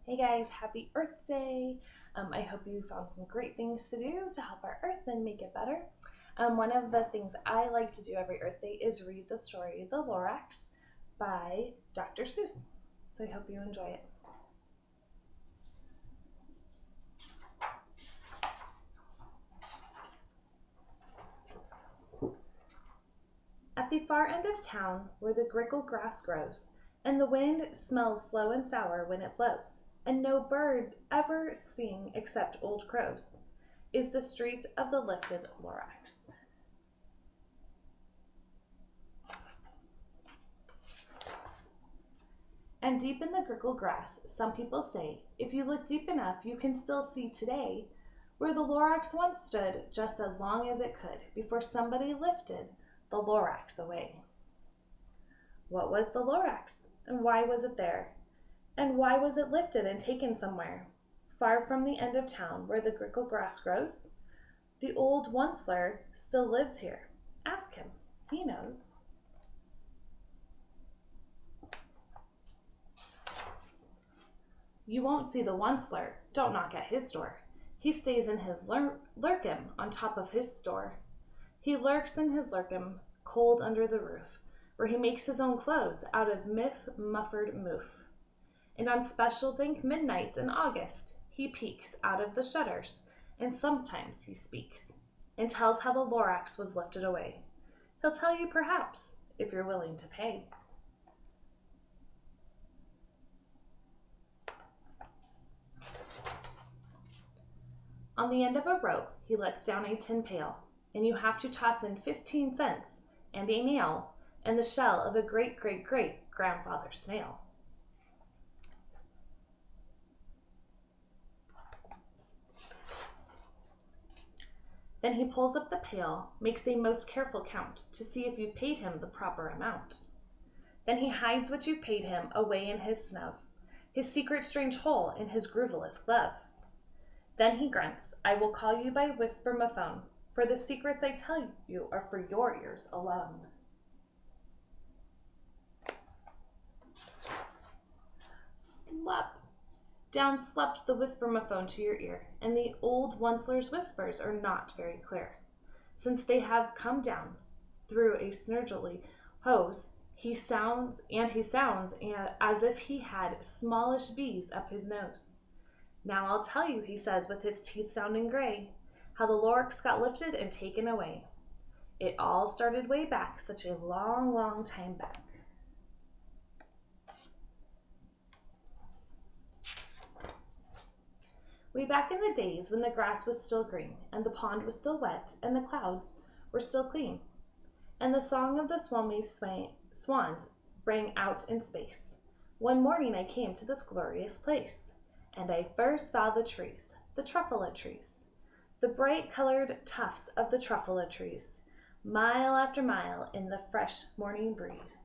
Hey guys, happy Earth Day! I hope you found some great things to do to help our Earth and make it better. One of the things I like to do every Earth Day is read the story The Lorax by Dr. Seuss. So I hope you enjoy it. At the far end of town, where the grickle grass grows, and the wind smells slow and sour when it blows, and no bird ever sing except old crows, is the street of the lifted Lorax. And deep in the grickle grass, some people say, if you look deep enough, you can still see today where the Lorax once stood just as long as it could before somebody lifted the Lorax away. What was the Lorax, and why was it there? And why was it lifted and taken somewhere? Far from the end of town where the grickle grass grows? The old Onceler still lives here. Ask him, he knows. You won't see the Onceler, don't knock at his door. He stays in his lurkin on top of his store. He lurks in his lurkin, cold under the roof, where he makes his own clothes out of muffered moof. And on special dank midnights in August, he peeks out of the shutters, and sometimes he speaks, and tells how the Lorax was lifted away. He'll tell you perhaps, if you're willing to pay. On the end of a rope he lets down a tin pail, and you have to toss in 15 cents and a nail and the shell of a great-great-great-grandfather snail. Then he pulls up the pail, makes a most careful count to see if you've paid him the proper amount. Then he hides what you've paid him away in his snub, his secret strange hole in his grooveless glove. Then he grunts, I will call you by whisper-mophone, for the secrets I tell you are for your ears alone. Slap! Down slept the whisper-mophone to your ear, and the old Onceler's whispers are not very clear, since they have come down through a snurgly hose. He sounds as if he had smallish bees up his nose. Now I'll tell you, he says with his teeth sounding gray, how the Lorax got lifted and taken away. It all started way back, such a long, long time back. Way back in the days when the grass was still green, and the pond was still wet, and the clouds were still clean, and the song of the swans rang out in space. One morning I came to this glorious place, and I first saw the trees, the truffula trees, the bright-colored tufts of the truffula trees, mile after mile in the fresh morning breeze.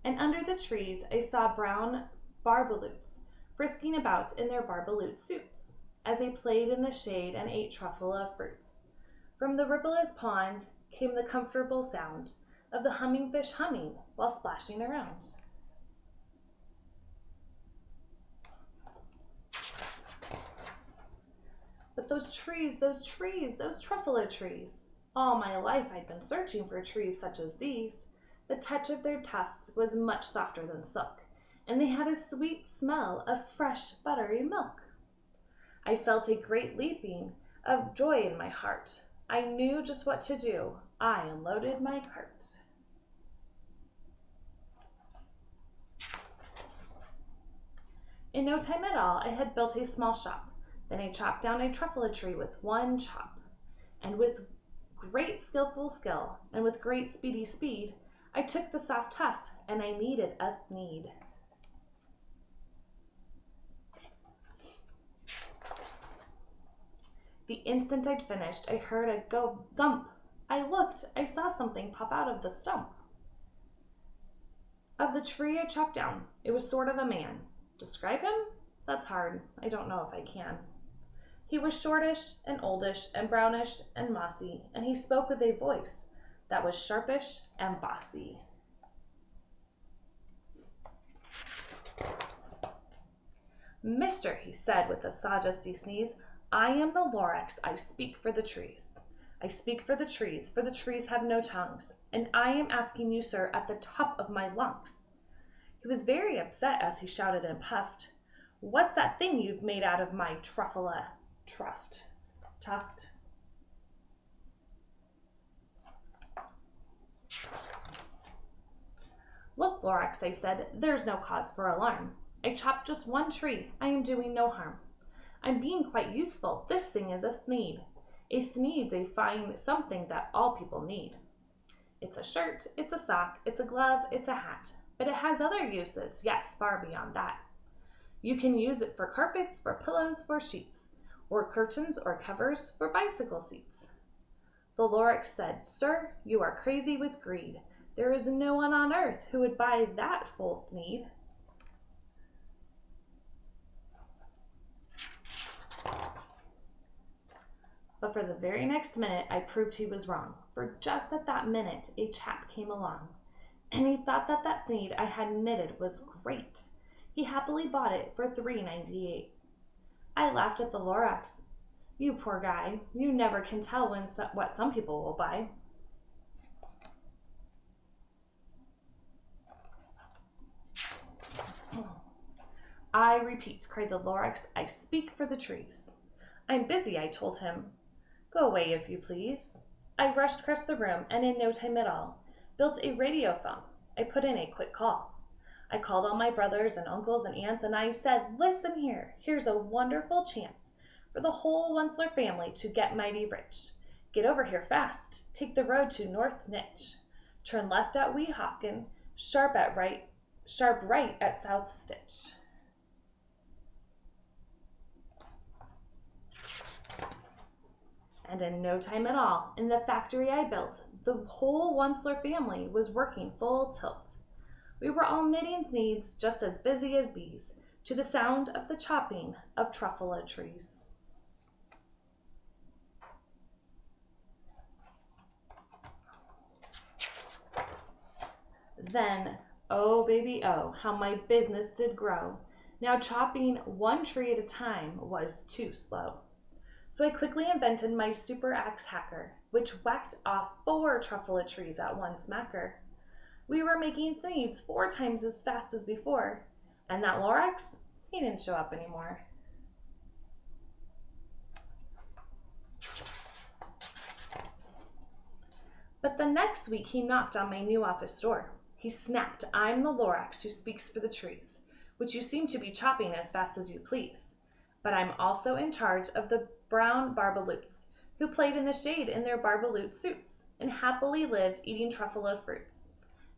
And under the trees I saw brown barbaloots frisking about in their barbaloot suits, as they played in the shade and ate truffula fruits. From the rippleless pond came the comfortable sound of the humming fish humming while splashing around. But those trees, those truffula trees. All my life I'd been searching for trees such as these. The touch of their tufts was much softer than silk, and they had a sweet smell of fresh buttery milk. I felt a great leaping of joy in my heart. I knew just what to do. I unloaded my cart. In no time at all I had built a small shop. Then I chopped down a truffula tree with one chop, and with great skillful skill, and with great speedy speed, I took the soft tuft, and I kneaded a thneed. The instant I'd finished, I heard a go zump. I looked, I saw something pop out of the stump of the tree I chopped down. It was sort of a man. Describe him? That's hard. I don't know if I can. He was shortish and oldish and brownish and mossy, and he spoke with a voice that was sharpish and bossy. "Mister," he said with a sawdusty sneeze, "I am the Lorax. I speak for the trees. I speak for the trees have no tongues, and I am asking you, sir, at the top of my lungs." He was very upset as he shouted and puffed, "What's that thing you've made out of my tuft?" "Look, Lorax," I said, "there's no cause for alarm. I chopped just one tree. I am doing no harm. I'm being quite useful. This thing is a thneed. A thneed's a fine something that all people need. It's a shirt, it's a sock, it's a glove, it's a hat. But it has other uses, yes, far beyond that. You can use it for carpets, for pillows, for sheets, or curtains or covers, for bicycle seats." The Lorax said, "Sir, you are crazy with greed. There is no one on earth who would buy that full thneed." But for the very next minute I proved he was wrong, for just at that minute a chap came along, and he thought that that thneed I had knitted was great. He happily bought it for $3.98. I laughed at the Lorax. "You poor guy, you never can tell what some people will buy." "I repeat," cried the Lorax, "I speak for the trees." "I'm busy," I told him. "Go away, if you please." I rushed across the room, and in no time at all, built a radiophone. I put in a quick call. I called all my brothers and uncles and aunts, and I said, "Listen here, here's a wonderful chance for the whole Onceler family to get mighty rich. Get over here fast. Take the road to North Nitch. Turn left at Weehawken, sharp right at South Stitch." And in no time at all, in the factory I built, the whole Onceler family was working full tilt. We were all knitting thneeds, just as busy as bees, to the sound of the chopping of truffula trees. Then, oh baby, oh, how my business did grow. Now chopping one tree at a time was too slow. So I quickly invented my super axe hacker, which whacked off 4 truffula trees at one smacker. We were making thneeds 4 times as fast as before, and that Lorax, he didn't show up anymore. But the next week he knocked on my new office door. He snapped, "I'm the Lorax who speaks for the trees, which you seem to be chopping as fast as you please. But I'm also in charge of the brown barbaloots, who played in the shade in their barbaloot suits, and happily lived eating truffula fruits.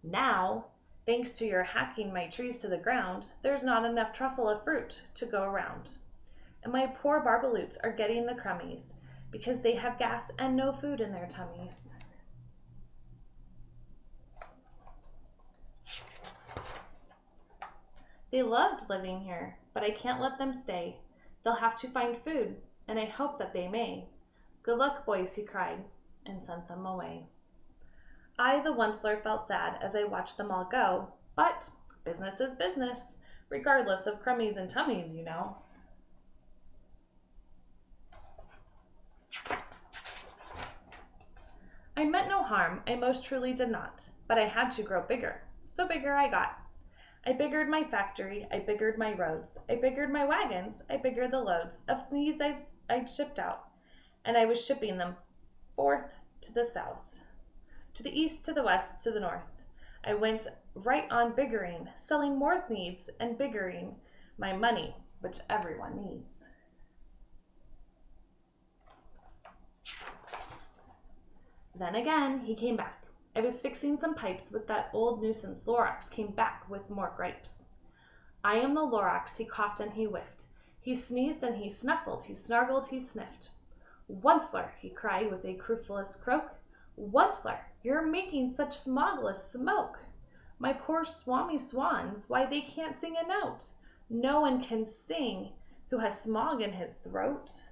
Now, thanks to your hacking my trees to the ground, there's not enough truffula fruit to go around. And my poor barbaloots are getting the crummies, because they have gas and no food in their tummies." They loved living here, but I can't let them stay. They'll have to find food, and I hope that they may. "Good luck, boys," he cried, and sent them away. I, the Onceler, felt sad as I watched them all go, but business is business, regardless of crummies and tummies, you know. I meant no harm, I most truly did not, but I had to grow bigger, so bigger I got. I biggered my factory, I biggered my roads, I biggered my wagons, I biggered the loads of these I'd shipped out, and I was shipping them forth to the south, to the east, to the west, to the north. I went right on biggering, selling more thneeds and biggering my money, which everyone needs. Then again, he came back. I was fixing some pipes with that old nuisance Lorax came back with more gripes. "I am the Lorax," he coughed and he whiffed. He sneezed and he snuffled, he snargled, he sniffed. "Onceler," he cried with a crufulous croak, "Onceler, you're making such smogless smoke. My poor swami swans, why they can't sing a note. No one can sing who has smog in his throat."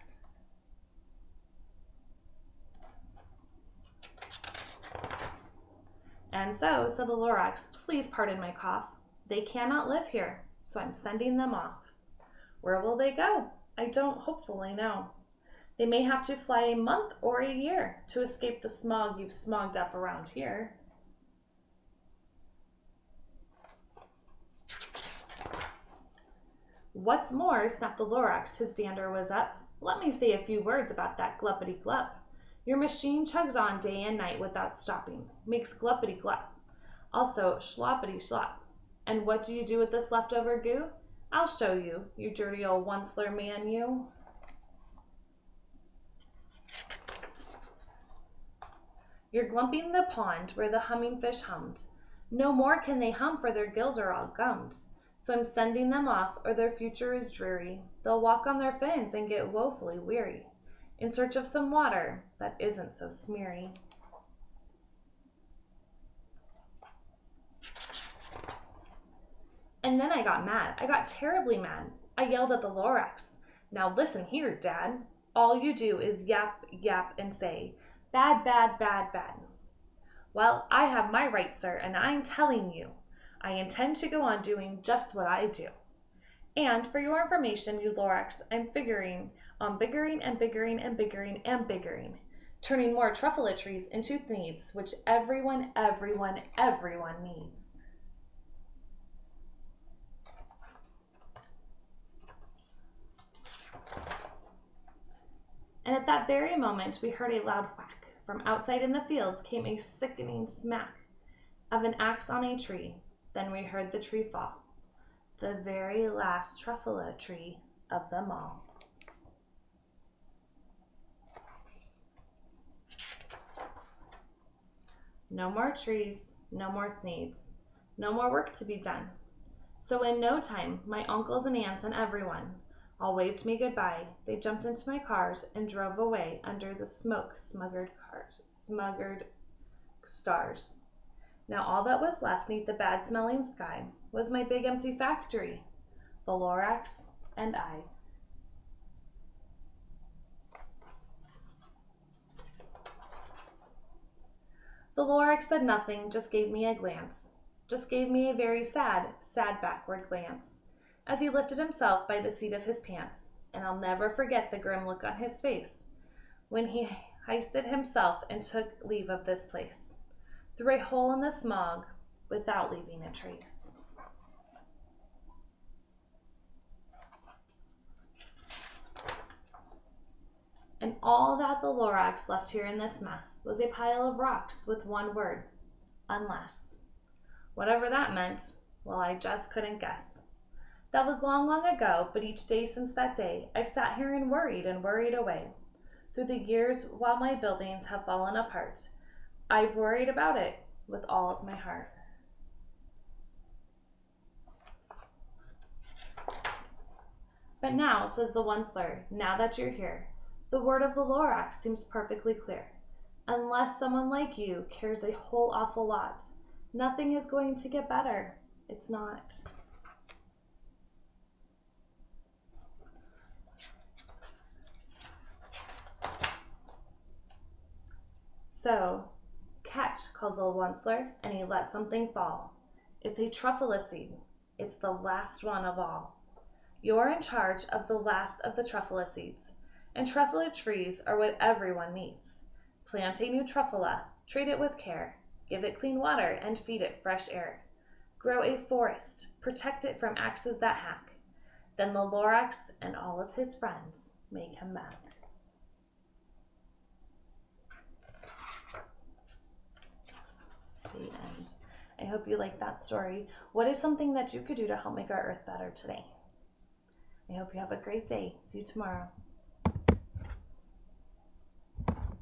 And so, said the Lorax, please pardon my cough. They cannot live here, so I'm sending them off. Where will they go? I don't hopefully know. They may have to fly a month or a year to escape the smog you've smogged up around here. What's more, snapped the Lorax, his dander was up, let me say a few words about that gluppity-glup. Your machine chugs on day and night without stopping, makes gluppity-glup. Also schloppity-schlop. And what do you do with this leftover goo? I'll show you, you dirty old Onceler man, you. You're glumping the pond where the humming fish hummed. No more can they hum, for their gills are all gummed. So I'm sending them off, or their future is dreary. They'll walk on their fins and get woefully weary, in search of some water that isn't so smeary. And then I got mad. I got terribly mad. I yelled at the Lorax. Now listen here, Dad. All you do is yap, yap, and say, bad, bad, bad, bad. Well, I have my right, sir, and I'm telling you, I intend to go on doing just what I do. And for your information, you Lorax, I'm figuring on biggering and biggering and biggering and biggering, turning more truffula trees into needs, which everyone needs. And at that very moment, we heard a loud whack. From outside in the fields came a sickening smack of an axe on a tree. Then we heard the tree fall, the very last truffula tree of them all. No more trees, no more needs, no more work to be done. So in no time, my uncles and aunts and everyone all waved me goodbye. They jumped into my cars and drove away under the smoke-smuggered stars. Now all that was left neath the bad-smelling sky was my big empty factory, the Lorax and I. The Lorax said nothing, just gave me a glance, just gave me a very sad, sad backward glance, as he lifted himself by the seat of his pants, and I'll never forget the grim look on his face when he hoisted himself and took leave of this place, through a hole in the smog, without leaving a trace. And all that the Lorax left here in this mess was a pile of rocks with one word, unless. Whatever that meant, well, I just couldn't guess. That was long, long ago, but each day since that day, I've sat here and worried away. Through the years, while my buildings have fallen apart, I've worried about it with all of my heart. But now, says the Onceler, now that you're here, the word of the Lorax seems perfectly clear. Unless someone like you cares a whole awful lot, nothing is going to get better. It's not. So, catch, calls old Onceler, and he let something fall. It's a truffula seed. It's the last one of all. You're in charge of the last of the truffula seeds, and truffula trees are what everyone needs. Plant a new truffula, treat it with care, give it clean water, and feed it fresh air. Grow a forest, protect it from axes that hack. Then the Lorax and all of his friends may come back. The end. I hope you liked that story. What is something that you could do to help make our earth better today? I hope you have a great day. See you tomorrow.